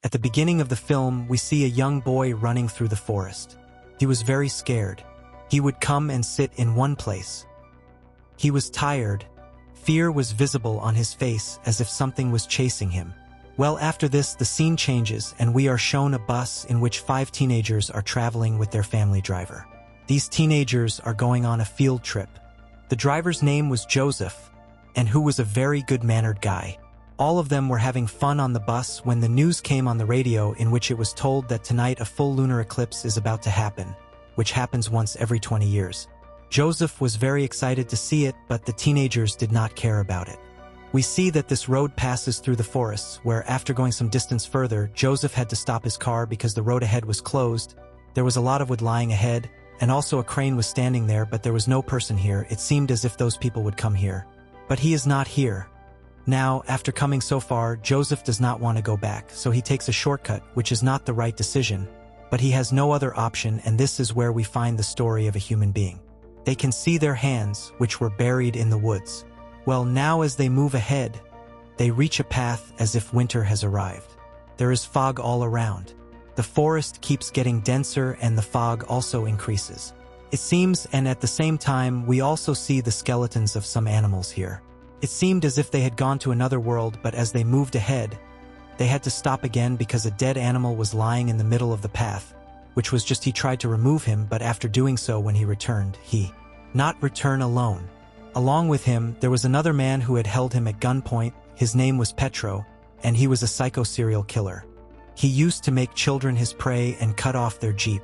At the beginning of the film, we see a young boy running through the forest. He was very scared. He would come and sit in one place. He was tired. Fear was visible on his face as if something was chasing him. Well, after this, the scene changes and we are shown a bus in which 5 teenagers are traveling with their family driver. These teenagers are going on a field trip. The driver's name was Joseph, and who was a very good-mannered guy. All of them were having fun on the bus when the news came on the radio in which it was told that tonight a full lunar eclipse is about to happen, which happens once every 20 years. Joseph was very excited to see it, but the teenagers did not care about it. We see that this road passes through the forests, where after going some distance further, Joseph had to stop his car because the road ahead was closed. There was a lot of wood lying ahead, and also a crane was standing there, but there was no person here. It seemed as if those people would come here. But he is not here. Now, after coming so far, Joseph does not want to go back, so he takes a shortcut, which is not the right decision, but he has no other option, and this is where we find the story of a human being. They can see their hands, which were buried in the woods. Well, now as they move ahead, they reach a path as if winter has arrived. There is fog all around. The forest keeps getting denser and the fog also increases. It seems, and at the same time, we also see the skeletons of some animals here. It seemed as if they had gone to another world, but as they moved ahead, they had to stop again because a dead animal was lying in the middle of the path, which was just he tried to remove him, but after doing so when he returned, he not return alone. Along with him, there was another man who had held him at gunpoint. His name was Petro, and he was a psycho serial killer. He used to make children his prey and cut off their jeep.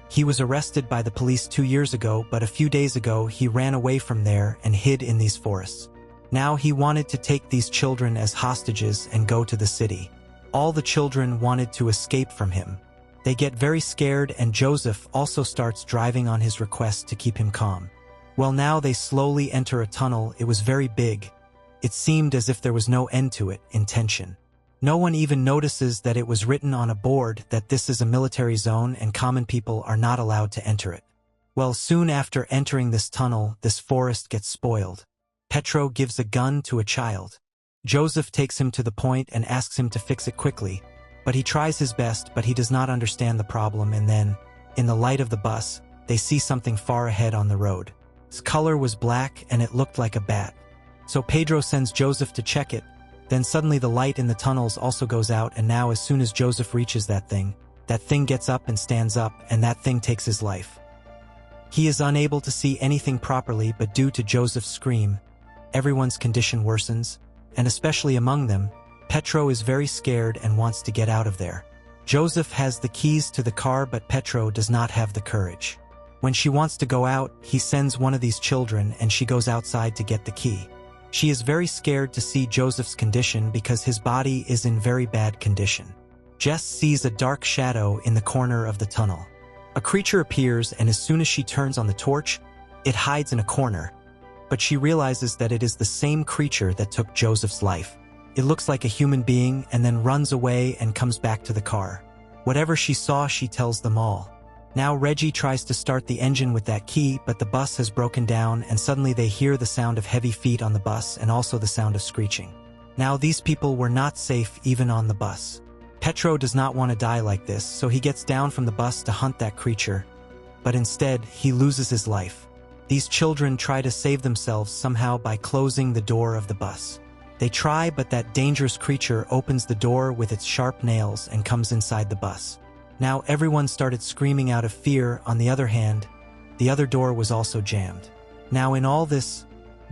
He was arrested by the police 2 years ago, but a few days ago he ran away from there and hid in these forests. Now he wanted to take these children as hostages and go to the city. All the children wanted to escape from him. They get very scared, and Joseph also starts driving on his request to keep him calm. Well, now they slowly enter a tunnel. It was very big. It seemed as if there was no end to it, intention. No one even notices that it was written on a board that this is a military zone and common people are not allowed to enter it. Well, soon after entering this tunnel, this forest gets spoiled. Petro gives a gun to a child. Joseph takes him to the point and asks him to fix it quickly, but he tries his best, but he does not understand the problem, and then, in the light of the bus, they see something far ahead on the road. Its color was black and it looked like a bat. So Pedro sends Joseph to check it. Then suddenly the light in the tunnels also goes out, and now as soon as Joseph reaches that thing gets up and stands up, and that thing takes his life. He is unable to see anything properly, but due to Joseph's scream, everyone's condition worsens, and especially among them, Petro is very scared and wants to get out of there. Joseph has the keys to the car, but Petro does not have the courage. When she wants to go out, he sends one of these children and she goes outside to get the key. She is very scared to see Joseph's condition because his body is in very bad condition. Jess sees a dark shadow in the corner of the tunnel. A creature appears, and as soon as she turns on the torch, it hides in a corner. But she realizes that it is the same creature that took Joseph's life. It looks like a human being and then runs away and comes back to the car. Whatever she saw, she tells them all. Now Reggie tries to start the engine with that key, but the bus has broken down, and suddenly they hear the sound of heavy feet on the bus and also the sound of screeching. Now these people were not safe even on the bus. Petro does not want to die like this, so he gets down from the bus to hunt that creature, but instead he loses his life. These children try to save themselves somehow by closing the door of the bus. They try, but that dangerous creature opens the door with its sharp nails and comes inside the bus. Now everyone started screaming out of fear. On the other hand, the other door was also jammed. Now in all this,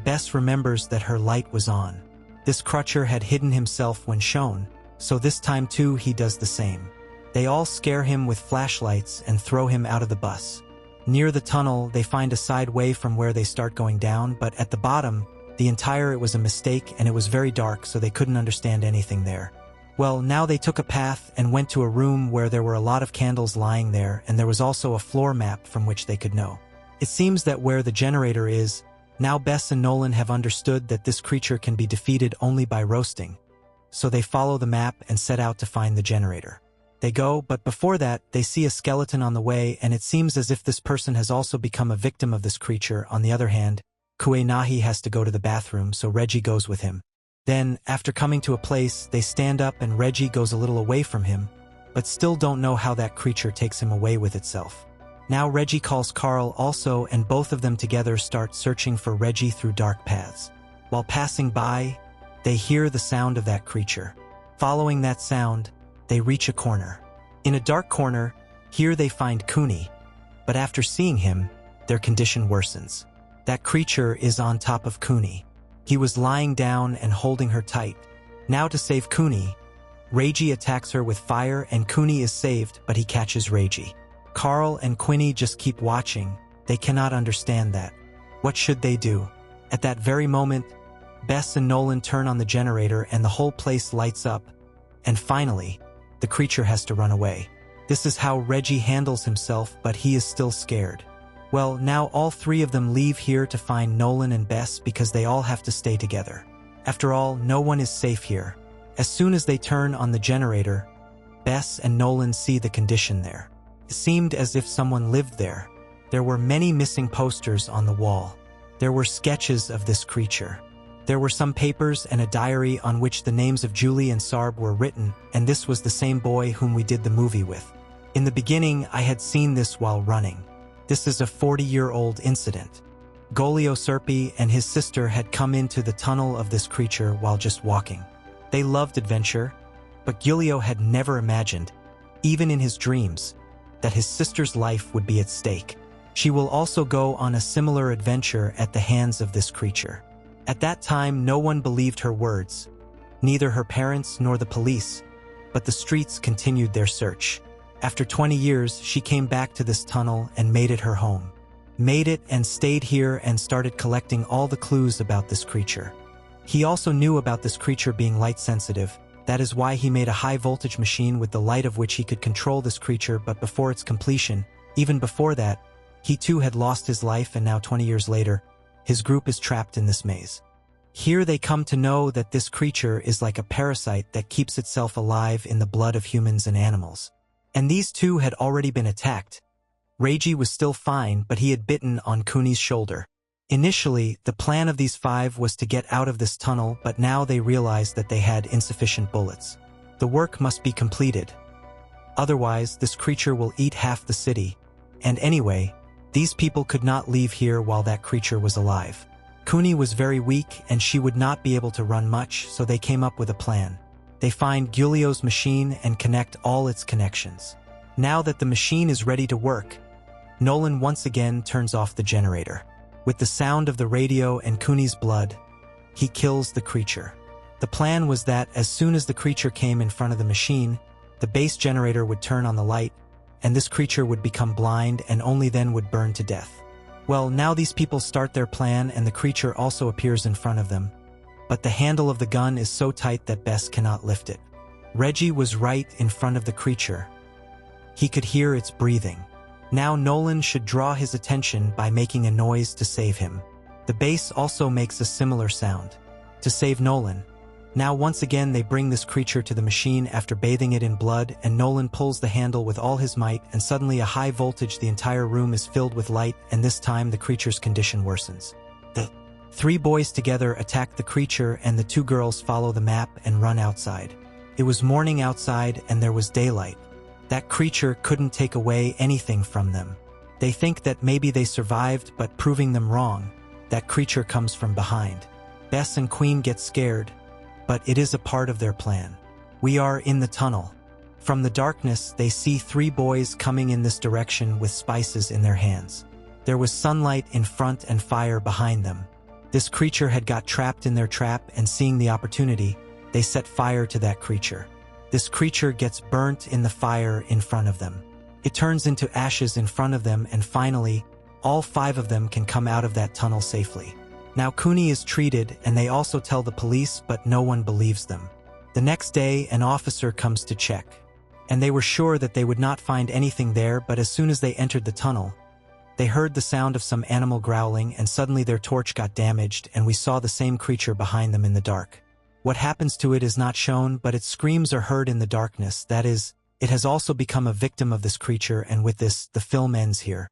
Bess remembers that her light was on. This Crutcher had hidden himself when shown, so this time too he does the same. They all scare him with flashlights and throw him out of the bus. Near the tunnel, they find a side way from where they start going down, but at the bottom, it was a mistake and it was very dark, so they couldn't understand anything there. Well, now they took a path and went to a room where there were a lot of candles lying there, and there was also a floor map from which they could know. It seems that where the generator is, now Bess and Nolan have understood that this creature can be defeated only by roasting. So they follow the map and set out to find the generator. They go, but before that, they see a skeleton on the way, and it seems as if this person has also become a victim of this creature. On the other hand, Kuenahi has to go to the bathroom, so Reggie goes with him. Then, after coming to a place, they stand up and Reggie goes a little away from him, but still don't know how that creature takes him away with itself. Now Reggie calls Carl also, and both of them together start searching for Reggie through dark paths. While passing by, they hear the sound of that creature. Following that sound, they reach a corner. In a dark corner, here they find Cooney, but after seeing him, their condition worsens. That creature is on top of Cooney. He was lying down and holding her tight. Now to save Cooney, Reggie attacks her with fire and Cooney is saved, but he catches Reggie. Carl and Quinny just keep watching. They cannot understand that. What should they do? At that very moment, Bess and Nolan turn on the generator and the whole place lights up. And finally, the creature has to run away. This is how Reggie handles himself, but he is still scared. Well, now all three of them leave here to find Nolan and Bess because they all have to stay together. After all, no one is safe here. As soon as they turn on the generator, Bess and Nolan see the condition there. It seemed as if someone lived there. There were many missing posters on the wall. There were sketches of this creature. There were some papers and a diary on which the names of Julie and Sarb were written, and this was the same boy whom we did the movie with. In the beginning, I had seen this while running. This is a 40-year-old incident. Golio Serpi and his sister had come into the tunnel of this creature while just walking. They loved adventure, but Giulio had never imagined, even in his dreams, that his sister's life would be at stake. She will also go on a similar adventure at the hands of this creature. At that time, no one believed her words, neither her parents nor the police, but the streets continued their search. After 20 years, she came back to this tunnel and made it her home. Made it and stayed here and started collecting all the clues about this creature. He also knew about this creature being light sensitive. That is why he made a high-voltage machine with the light of which he could control this creature, but before its completion, even before that, he too had lost his life, and now 20 years later, his group is trapped in this maze. Here they come to know that this creature is like a parasite that keeps itself alive in the blood of humans and animals. And these two had already been attacked. Reggie was still fine, but he had bitten on Cooney's shoulder. Initially, the plan of these five was to get out of this tunnel, but now they realized that they had insufficient bullets. The work must be completed. Otherwise, this creature will eat half the city. And anyway, these people could not leave here while that creature was alive. Cooney was very weak and she would not be able to run much, so they came up with a plan. They find Giulio's machine and connect all its connections. Now that the machine is ready to work, Nolan once again turns off the generator. With the sound of the radio and Cooney's blood, he kills the creature. The plan was that as soon as the creature came in front of the machine, the base generator would turn on the light, and this creature would become blind and only then would burn to death. Well, now these people start their plan and the creature also appears in front of them. But the handle of the gun is so tight that Bess cannot lift it. Reggie was right in front of the creature. He could hear its breathing. Now Nolan should draw his attention by making a noise to save him. The base also makes a similar sound. To save Nolan. Now once again they bring this creature to the machine after bathing it in blood, and Nolan pulls the handle with all his might, and suddenly a high voltage, the entire room is filled with light, and this time the creature's condition worsens. The three boys together attack the creature and the two girls follow the map and run outside. It was morning outside and there was daylight. That creature couldn't take away anything from them. They think that maybe they survived, but proving them wrong, that creature comes from behind. Bess and Queen get scared, but it is a part of their plan. We are in the tunnel. From the darkness, they see three boys coming in this direction with spices in their hands. There was sunlight in front and fire behind them. This creature had got trapped in their trap, and seeing the opportunity, they set fire to that creature. This creature gets burnt in the fire in front of them. It turns into ashes in front of them, and finally, all five of them can come out of that tunnel safely. Now Cooney is treated, and they also tell the police, but no one believes them. The next day, an officer comes to check, and they were sure that they would not find anything there, but as soon as they entered the tunnel, they heard the sound of some animal growling, and suddenly their torch got damaged, and we saw the same creature behind them in the dark. What happens to it is not shown, but its screams are heard in the darkness. That is, it has also become a victim of this creature, and with this, the film ends here.